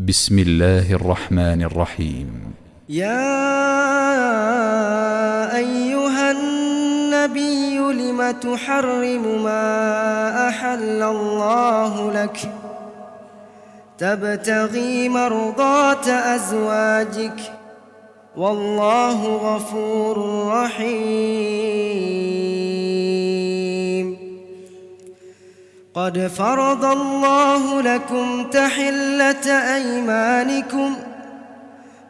بسم الله الرحمن الرحيم. يا أيها النبي لم تحرم ما أحل الله لك تبتغي مرضات أزواجك والله غفور رحيم. قد فرض الله لكم تحلة أيمانكم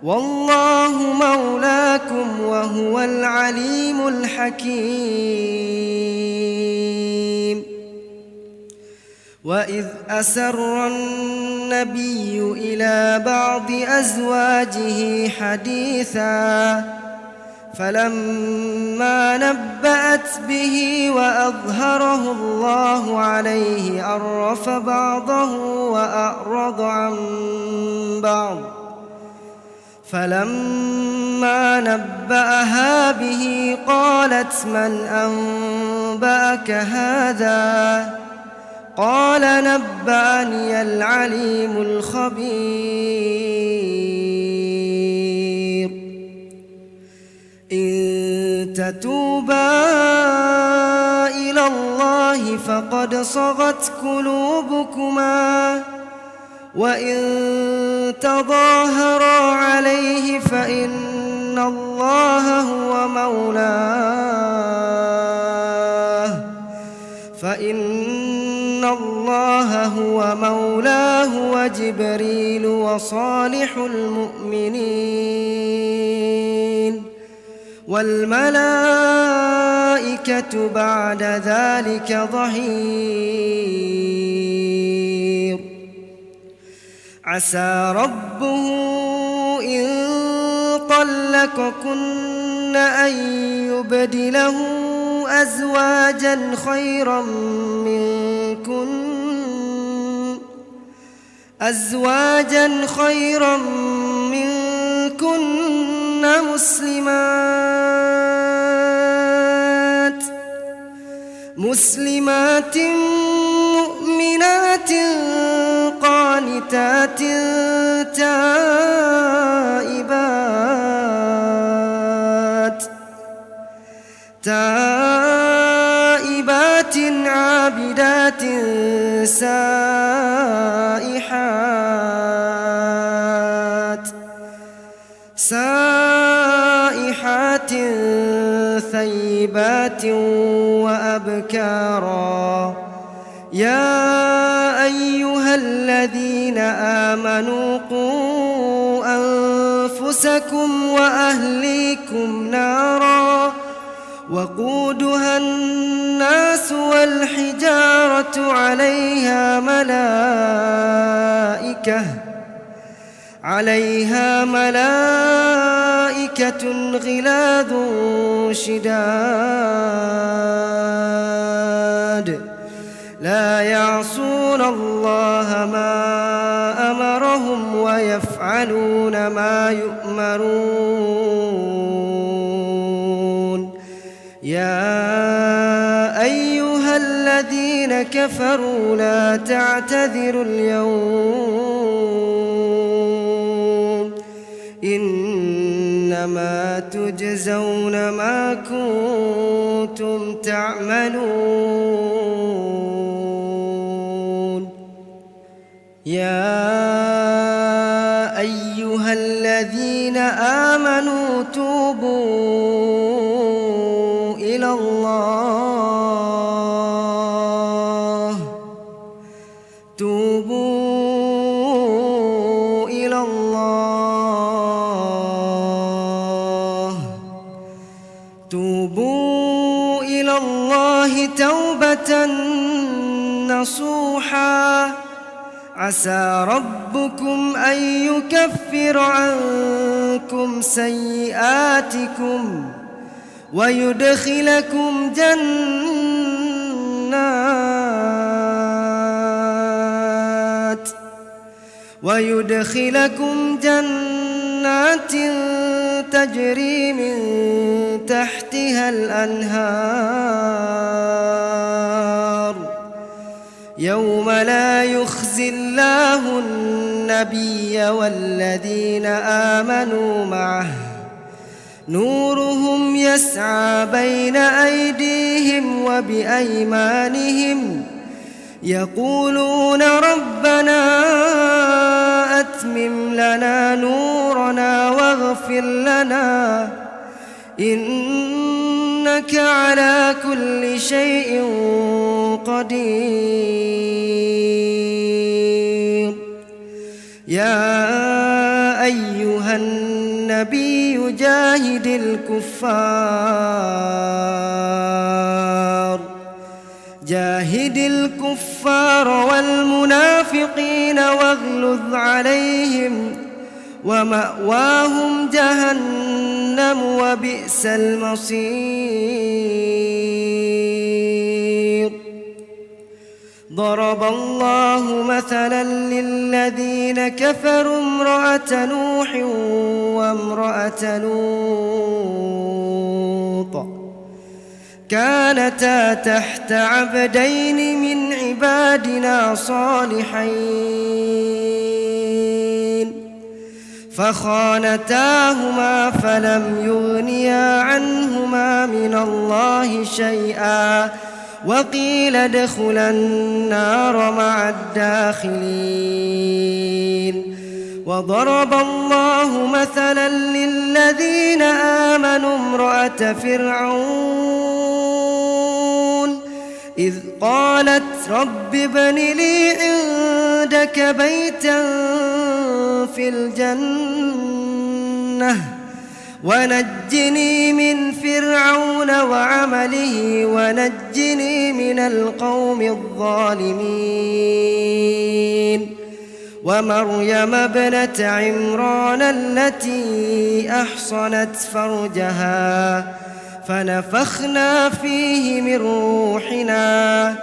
والله مولاكم وهو العليم الحكيم. وإذ أسر النبي إلى بعض أزواجه حديثا فلما نبأت به وأظهره الله عليه عرف بعضه وأعرض عن بعض فلما نبأها به قالت من أنبأك هذا قال نبأني العليم الخبير. إن تتوبا إلى الله فقد صغت قلوبكما وإن تظاهرا عليه فإن الله هو مولاه وجبريل وصالح المؤمنين والملائكة بعد ذلك ظهير. عسى ربه إن طلقكن أن يبدله أزواجا خيرا منكن مسلمات مؤمنات قانتات تائبات عابدات سائحات ثيبات وأبكارا. يا أيها الذين آمنوا قوا أنفسكم وأهليكم نارا وقودها الناس والحجارة عليها ملائكة غلاظ شداد لا يعصون الله ما أمرهم ويفعلون ما يؤمرون. يا أيها الذين كفروا لا تعتذروا اليوم إنما تجزون ما كنتم تعملون. يا أيها الذين آمنوا توبوا إلى الله توبة نصوحا. عسى ربكم أن يكفر عنكم سيئاتكم ويدخلكم جنات تجري من تحتها الأنهار يوم لا يخزي الله النبي والذين آمنوا معه نورهم يسعى بين أيديهم وبأيمانهم يقولون ربنا أتمم لنا نورنا واغفر لنا إنك على كل شيء قدير. يا أيها النبي جاهد الكفار والمنافقين واغلظ عليهم ومأواهم جهنم وبئس المصير. ضرب الله مثلا للذين كفروا امرأة نوح وامرأة لوط كانتا تحت عبدين من عبادنا صالحين فخانتاهما فلم يغنيا عنهما من الله شيئا وقيل ادخلا النار مع الداخلين. وضرب الله مثلا للذين آمنوا امرأة فرعون إذ قالت رب ابن لي عندك بيتا في الجنة ونجني من فرعون وعمله ونجني من القوم الظالمين. ومريم ابنة عمران التي أحصنت فرجها فنفخنا فيه من روحنا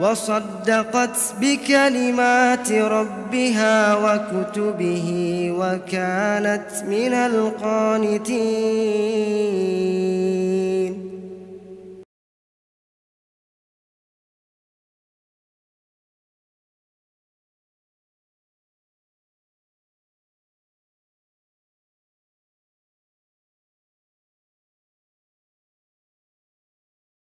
وصدقت بكلمات ربها وكتبه وكانت من القانتين.